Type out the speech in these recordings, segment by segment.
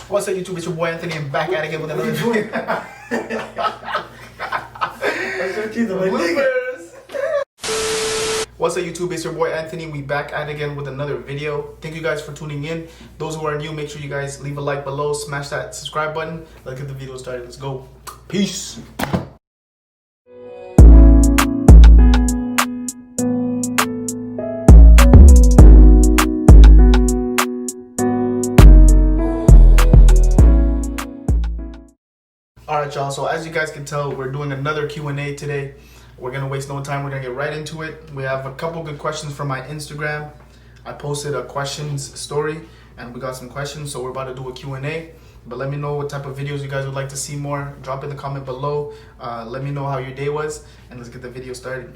What's up, YouTube? It's your boy Anthony, and back at it again with another video. What's up, YouTube? It's your boy Anthony. We back at it again with another video. Thank you guys for tuning in. Those who are new, make sure you guys leave a like below, smash that subscribe button. Let's get the video started. Let's go. Peace. Alright, y'all, so as you guys can tell, we're doing another Q&A today. We're gonna waste no time, we're gonna get right into it. We have a couple good questions from my Instagram. I posted a questions story and we got some questions, so we're about to do a Q&A. But let me know what type of videos you guys would like to see more. Drop in the comment below. Let me know how your day was, and let's get the video started.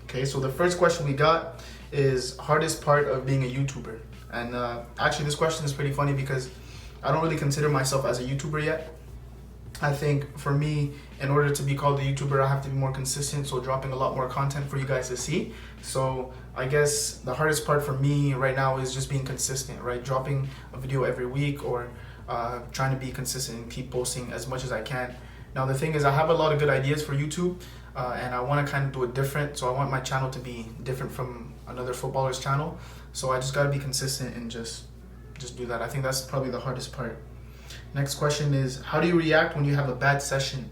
Okay, so the first question we got is hardest part of being a YouTuber. And actually this question is pretty funny because I don't really consider myself as a YouTuber yet. I think for me, in order to be called a YouTuber, I have to be more consistent, so dropping a lot more content for you guys to see. So I guess the hardest part for me right now is just being consistent, right? Dropping a video every week, or trying to be consistent and keep posting as much as I can. Now the thing is, I have a lot of good ideas for YouTube, and I want to kind of do it different. So I want my channel to be different from another footballer's channel. So I just got to be consistent and just do that. I think that's probably the hardest part. Next question is, how do you react when you have a bad session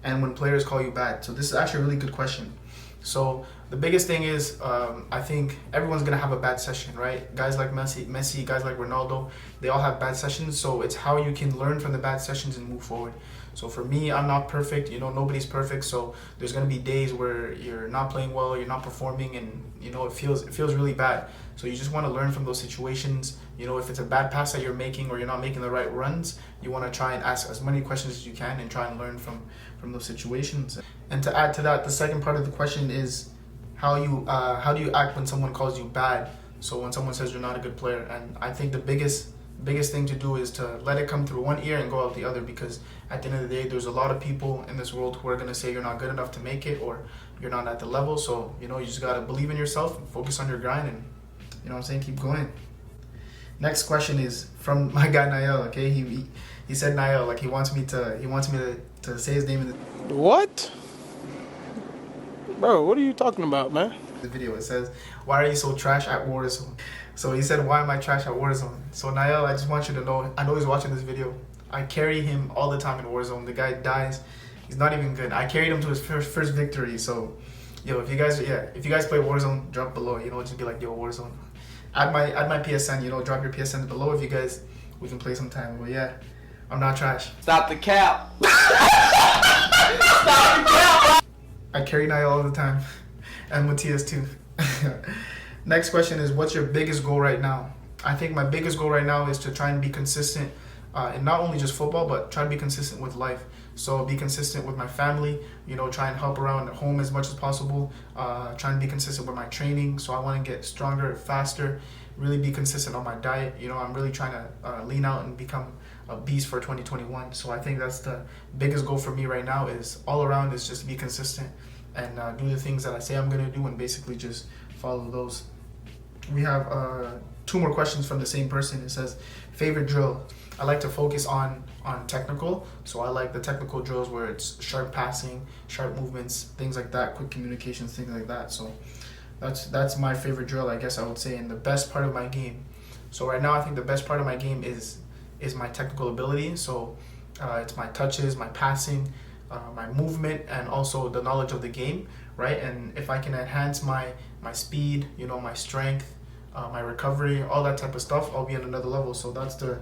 and when players call you bad? So this is actually a really good question. So the biggest thing is, I think everyone's gonna have a bad session, right? Guys like Messi, guys like Ronaldo, they all have bad sessions. So it's how you can learn from the bad sessions and move forward. So for me, I'm not perfect, you know, nobody's perfect. So there's gonna be days where you're not playing well, you're not performing, and you know, it feels really bad. So you just wanna learn from those situations. You know, if it's a bad pass that you're making or you're not making the right runs, you wanna try and ask as many questions as you can and try and learn from those situations. And to add to that, the second part of the question is how do you act when someone calls you bad? So when someone says you're not a good player. And I think the biggest thing to do is to let it come through one ear and go out the other, because at the end of the day, there's a lot of people in this world who are gonna say you're not good enough to make it, or you're not at the level. So, you know, you just gotta believe in yourself and focus on your grind, and you know what I'm saying, keep going. Next question is from my guy Niall. Okay, he said Niall, like he wants me to say his name in the What? Bro, what are you talking about, man? The video. It says, why are you so trash at Warzone? So he said, why am I trash at Warzone? So Niall, I just want you to know, I know he's watching this video. I carry him all the time in Warzone. The guy dies. He's not even good. I carried him to his first victory. So, yo, if you guys play Warzone, drop below. You know, just be like, yo, Warzone. Add my PSN. You know, drop your PSN below if you guys. We can play sometime. But yeah, I'm not trash. Stop the cap. Stop the cap. I carry Niall all the time, and Matthias too. Next question is, what's your biggest goal right now? I think my biggest goal right now is to try and be consistent in not only just football, but try to be consistent with life. So be consistent with my family, you know, try and help around at home as much as possible, try and be consistent with my training. So I want to get stronger, faster, really be consistent on my diet. You know, I'm really trying to lean out and become a beast for 2021. So I think that's the biggest goal for me right now, is all around is just be consistent and do the things that I say I'm going to do, and basically just follow those. We have two more questions from the same person. It says, favorite drill. I like to focus on technical, so I like the technical drills where it's sharp passing, sharp movements, things like that, quick communications, things like that. So that's my favorite drill, I guess I would say, and the best part of my game. So right now I think the best part of my game is my technical ability. So it's my touches, my passing, my movement, and also the knowledge of the game, right? And if I can enhance my speed, you know, my strength, my recovery, all that type of stuff, I'll be on another level. So that's the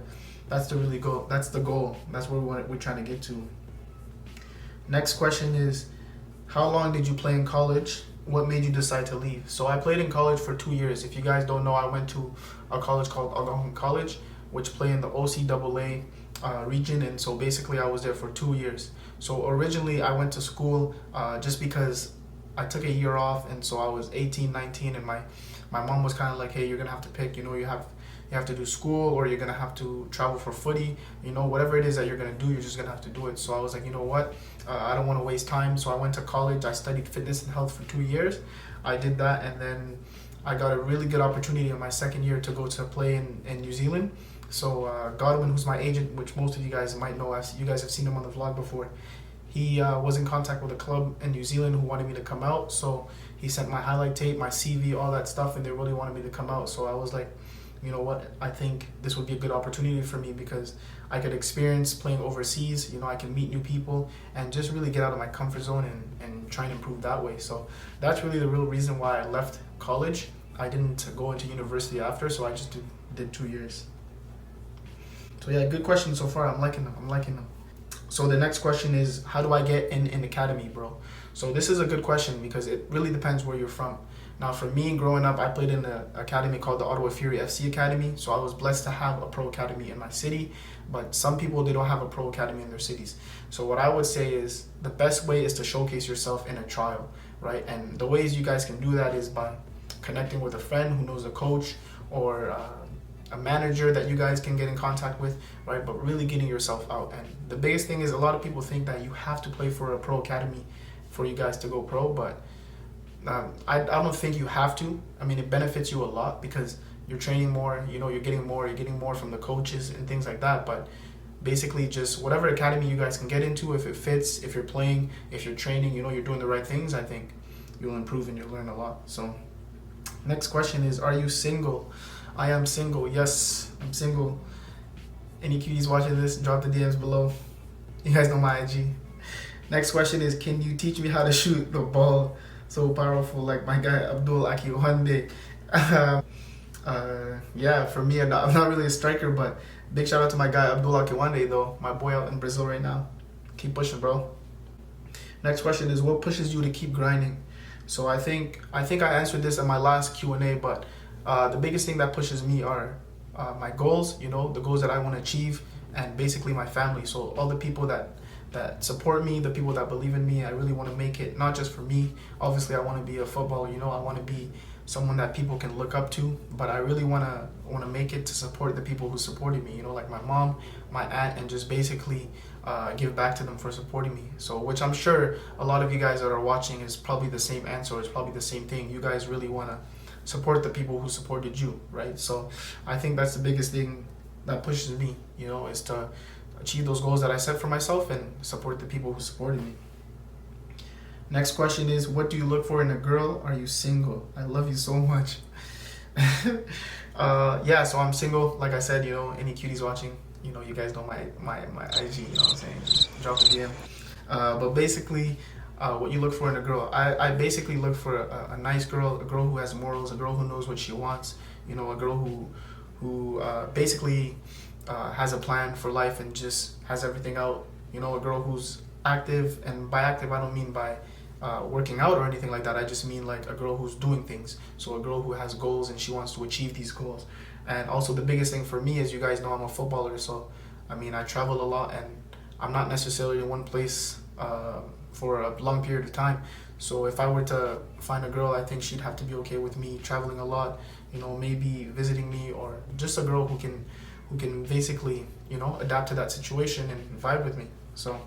goal. That's where we're trying to get to. Next question is, how long did you play in college? What made you decide to leave? So I played in college for 2 years. If you guys don't know, I went to a college called Algonquin College, which play in the OCAA region, and so basically I was there for 2 years. So originally I went to school just because I took a year off, and so I was 18, 19, and my mom was kind of like, hey, you're gonna have to pick, you know, you have to do school, or you're gonna have to travel for footy, you know, whatever it is that you're gonna do, you're just gonna have to do it. So I was like, you know what, I don't want to waste time. So I went to college. I studied fitness and health for 2 years. I did that, and then I got a really good opportunity in my second year to go to play in New Zealand. So Godwin, who's my agent, which most of you guys might know, you guys have seen him on the vlog before. He was in contact with a club in New Zealand who wanted me to come out. So he sent my highlight tape, my CV, all that stuff, and they really wanted me to come out. So I was like, you know what, I think this would be a good opportunity for me because I could experience playing overseas, I can meet new people and just really get out of my comfort zone and try and improve that way. So that's really the real reason why I left college. I didn't go into university after, so I just did 2 years. So yeah, good question so far. I'm liking them. So the next question is, how do I get in an academy, bro? So this is a good question because it really depends where you're from. Now, for me, growing up, I played in an academy called the Ottawa Fury FC Academy. So I was blessed to have a pro academy in my city, but some people, they don't have a pro academy in their cities. So what I would say is the best way is to showcase yourself in a trial, right? And the ways you guys can do that is by connecting with a friend who knows a coach or a manager that you guys can get in contact with, right? But really getting yourself out. And the biggest thing is a lot of people think that you have to play for a pro academy for you guys to go pro, but I don't think you have to. I mean, it benefits you a lot because you're training more, you're getting more from the coaches and things like that. But basically just whatever academy you guys can get into, if it fits, if you're playing, if you're training, you're doing the right things, I think you'll improve and you'll learn a lot. So next question is, are you single? I am single. Yes, I'm single. Any cuties watching this, drop the DMs below. You guys know my IG. Next question is, can you teach me how to shoot the ball so powerful like my guy Abdul Akiwande? Yeah, for me, I'm not really a striker, but big shout out to my guy Abdul Akiwande though, my boy out in Brazil right now. Keep pushing, bro. Next question is, what pushes you to keep grinding? So I think I answered this in my last Q&A, but the biggest thing that pushes me are my goals, the goals that I want to achieve, and basically my family. So all the people that support me, the people that believe in me, I really want to make it, not just for me. Obviously, I want to be a footballer, I want to be someone that people can look up to, but I really want to make it to support the people who supported me, like my mom, my aunt, and just basically give back to them for supporting me. So, which I'm sure a lot of you guys that are watching is probably the same answer. It's probably the same thing. You guys really want to support the people who supported you, right? So I think that's the biggest thing that pushes me, is to achieve those goals that I set for myself and support the people who supported me. Next question is, what do you look for in a girl? Are you single? I love you so much. Yeah, so I'm single. Like I said, any cuties watching, you guys know my IG, you know what I'm saying? Drop a DM. But basically, what you look for in a girl, I basically look for a nice girl, a girl who has morals, a girl who knows what she wants, a girl who basically has a plan for life and just has everything out, a girl who's active. And by active, I don't mean by working out or anything like that. I just mean like a girl who's doing things. So a girl who has goals and she wants to achieve these goals. And also the biggest thing for me is, you guys know I'm a footballer, so I mean I travel a lot and I'm not necessarily in one place for a long period of time. So if I were to find a girl, I think she'd have to be okay with me traveling a lot, maybe visiting me, or just a girl who can basically, adapt to that situation and vibe with me. So,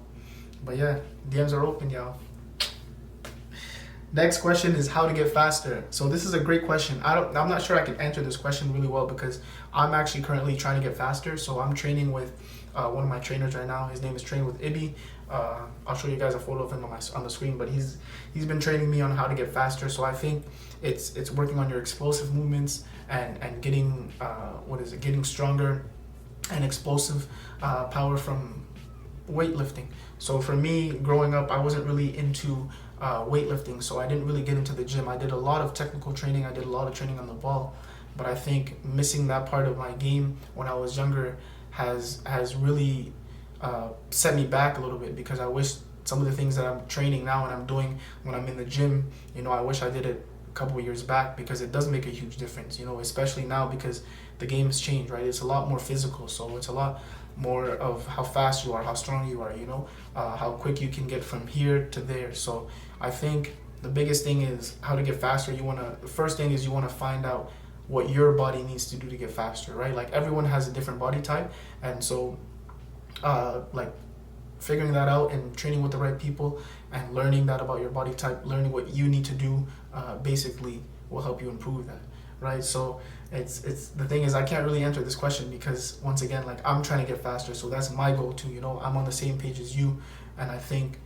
but yeah, DMs are open, y'all. Next question is how to get faster. So this is a great question. I'm not sure I can answer this question really well because I'm actually currently trying to get faster. So I'm training with one of my trainers right now. His name is Train with Ibi. I'll show you guys a photo of him on the screen, but he's been training me on how to get faster. So I think it's working on your explosive movements and getting getting stronger and explosive power from weightlifting. So for me, growing up, I wasn't really into weightlifting, so I didn't really get into the gym. I did a lot of technical training, I did a lot of training on the ball, but I think missing that part of my game when I was younger has really set me back a little bit, because I wish some of the things that I'm training now and I'm doing when I'm in the gym, I wish I did it a couple of years back, because it does make a huge difference, especially now because the game has changed, right? It's a lot more physical, so it's a lot more of how fast you are, how strong you are, how quick you can get from here to there. So I think the biggest thing is how to get faster. The first thing is you want to find out what your body needs to do to get faster, right? Like everyone has a different body type, and so like figuring that out and training with the right people and learning that about your body type, learning what you need to do, basically will help you improve that, right? So it's the thing is I can't really answer this question because once again, like, I'm trying to get faster, so that's my goal too. I'm on the same page as you, and I think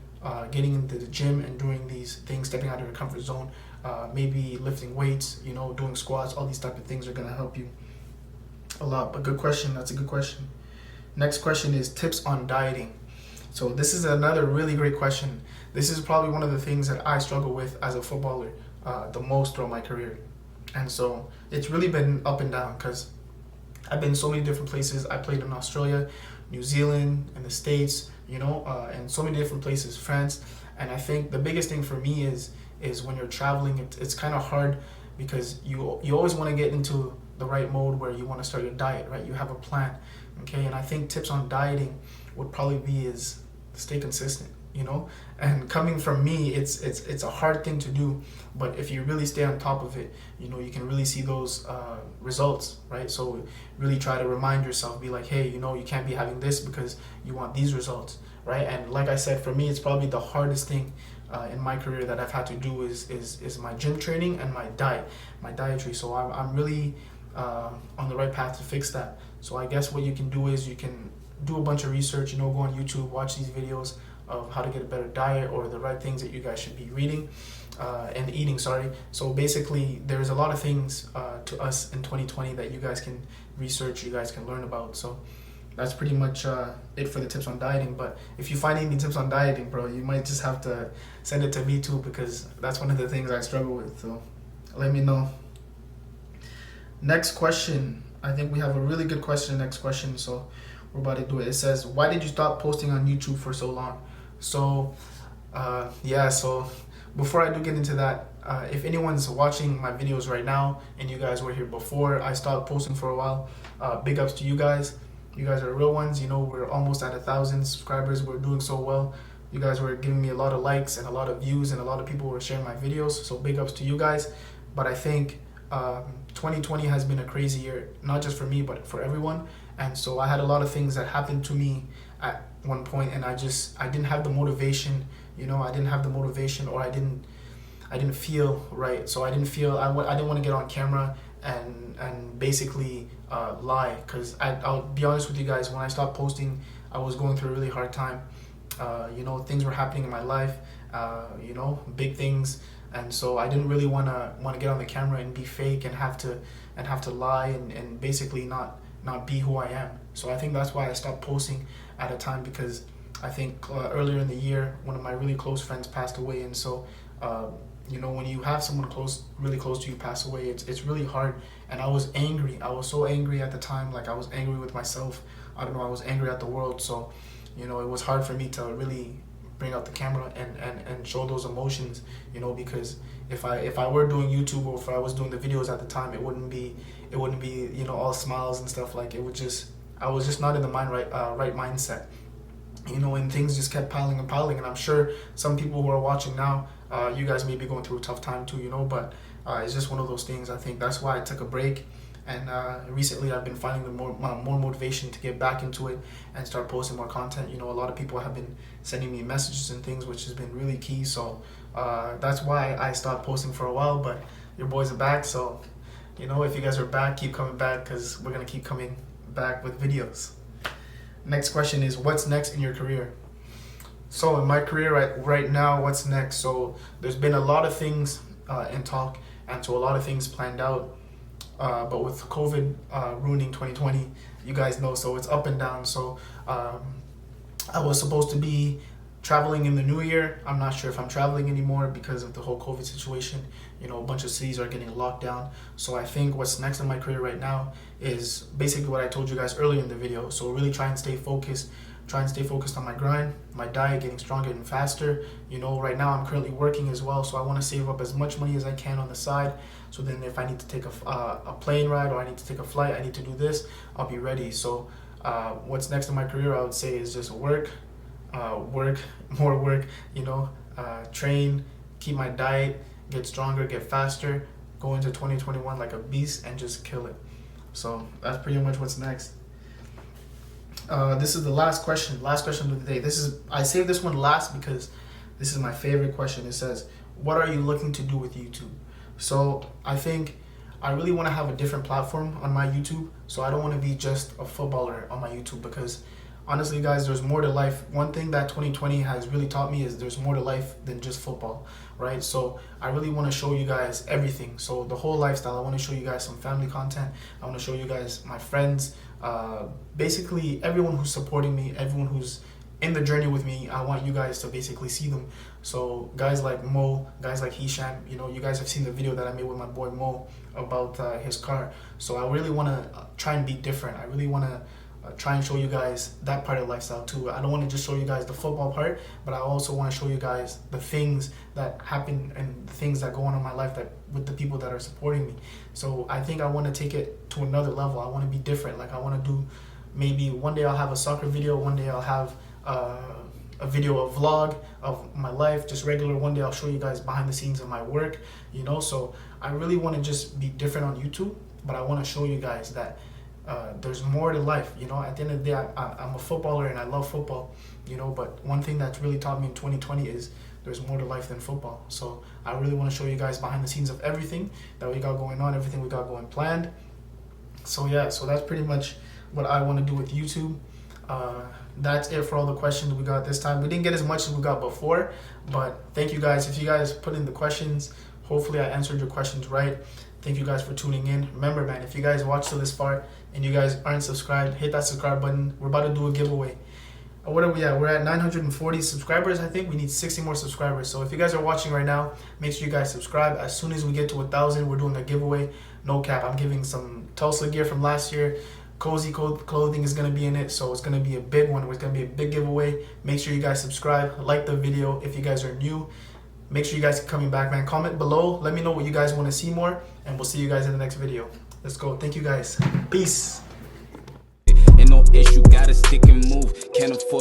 getting into the gym and doing these things, stepping out of your comfort zone, maybe lifting weights, doing squats, all these type of things are gonna help you a lot. But good question. That's a good question. Next question is tips on dieting. So this is another really great question. This is probably one of the things that I struggle with as a footballer the most throughout my career. And so it's really been up and down because I've been so many different places. I played in Australia, New Zealand, and the States, and so many different places, France. And I think the biggest thing for me is when you're traveling, it's kind of hard because you always want to get into the right mode where you want to start your diet, right? You have a plan, okay? And I think tips on dieting would probably be is stay consistent, and coming from me, it's a hard thing to do, but if you really stay on top of it, you can really see those results, right? So really try to remind yourself, be like, hey, you can't be having this because you want these results, right? And like I said, for me, it's probably the hardest thing in my career that I've had to do is my gym training and my dietary. So I'm really on the right path to fix that. So I guess what you can do is you can do a bunch of research, go on YouTube, watch these videos of how to get a better diet or the right things that you guys should be reading and eating, sorry. So basically, there's a lot of things to us in 2020 that you guys can research, you guys can learn about. So that's pretty much it for the tips on dieting. But if you find any tips on dieting, bro, you might just have to send it to me too, because that's one of the things I struggle with. So let me know. Next question. I think we have a really good question. Next question. So we're about to do it. It says, why did you stop posting on YouTube for so long? So so before I do get into that, if anyone's watching my videos right now and you guys were here before I stopped posting for a while, big ups to you guys. You guys are real ones. We're almost at 1,000 subscribers. We're doing so well. You guys were giving me a lot of likes and a lot of views, and a lot of people were sharing my videos, so big ups to you guys. But I think 2020 has been a crazy year, not just for me but for everyone. And so I had a lot of things that happened to me at one point, and I didn't have the motivation, I didn't have the motivation, or I didn't feel right. So I didn't want to get on camera and basically lie, because I'll be honest with you guys, when I stopped posting, I was going through a really hard time. Things were happening in my life, big things, and so I didn't really want to get on the camera and be fake and have to lie and basically not be who I am. So I think that's why I stopped posting at a time, because I think earlier in the year, one of my really close friends passed away, and so when you have someone really close to you pass away, it's really hard. And I was angry. I was so angry at the time. Like, I was angry with myself. I don't know, I was angry at the world. So it was hard for me to really bring out the camera and show those emotions, because if I were doing YouTube, or if I was doing the videos at the time, it wouldn't be all smiles and stuff. Like, I was just not in the right mindset, and things just kept piling and piling. And I'm sure some people who are watching now, you guys may be going through a tough time too, but it's just one of those things. I think that's why I took a break. And recently I've been finding more motivation to get back into it and start posting more content. A lot of people have been sending me messages and things, which has been really key. So that's why I stopped posting for a while, but your boys are back. So, if you guys are back, keep coming back, because we're going to keep coming back with videos. Next question is, what's next in your career? So in my career right now, what's next? So there's been a lot of things in talk, and so a lot of things planned out. But with COVID ruining 2020, you guys know, so it's up and down. So I was supposed to be traveling in the new year. I'm not sure if I'm traveling anymore because of the whole COVID situation. A bunch of cities are getting locked down. So I think what's next in my career right now is basically what I told you guys earlier in the video. So really try and stay focused on my grind, my diet, getting stronger and faster. Right now I'm currently working as well, so I want to save up as much money as I can on the side. So then if I need to take a plane ride, or I need to take a flight, I need to do this, I'll be ready. So what's next in my career, I would say, is just work, more work, train, keep my diet, get stronger, get faster, go into 2021 like a beast and just kill it. So that's pretty much what's next. This is the last question of the day. I saved this one last because this is my favorite question. It says, what are you looking to do with YouTube? So I think I really want to have a different platform on my YouTube. So I don't want to be just a footballer on my YouTube, because honestly, guys, there's more to life. One thing that 2020 has really taught me is there's more to life than just football, right? So I really want to show you guys everything. So the whole lifestyle. I want to show you guys some family content. I want to show you guys my friends, basically everyone who's supporting me, everyone who's in the journey with me. I want you guys to basically see them. So guys like Mo, guys like Hisham, you know, you guys have seen the video that I made with my boy Mo about his car. So I really want to try and be different. I really want to try and show you guys that part of lifestyle too. I don't want to just show you guys the football part, but I also want to show you guys the things that happen and the things that go on in my life that with the people that are supporting me. So I think I want to take it to another level. I want to be different. Like I want to do, maybe one day I'll have a soccer video, one day I'll have a video, a vlog of my life, just regular. One day I'll show you guys behind the scenes of my work, you know. So I really want to just be different on YouTube, but I want to show you guys that there's more to life, you know. At the end of the day, I'm a footballer and I love football, you know, but one thing that's really taught me in 2020 is there's more to life than football. So I really want to show you guys behind the scenes of everything that we got going on, everything we got going planned. So yeah, so that's pretty much what I want to do with YouTube. That's it for all the questions we got this time. We didn't get as much as we got before, but thank you guys. If you guys put in the questions, hopefully I answered your questions right. Thank you guys for tuning in. Remember, man, if you guys watch till this part and you guys aren't subscribed, hit that subscribe button. We're about to do a giveaway. What are we at? We're at 940 subscribers. I think we need 60 more subscribers. So if you guys are watching right now, make sure you guys subscribe. As soon as we get to 1,000, we're doing a giveaway. No cap. I'm giving some Tulsa gear from last year. KOZE clothing is going to be in it, so it's going to be a big one. It's going to be a big giveaway. Make sure you guys subscribe, like the video. If you guys are new, make sure you guys keep coming back, man. Comment below, let me know what you guys want to see more, and we'll see you guys in the next video. Let's go. Thank you guys. Peace. Ain't no issue, gotta stick and move. Can't afford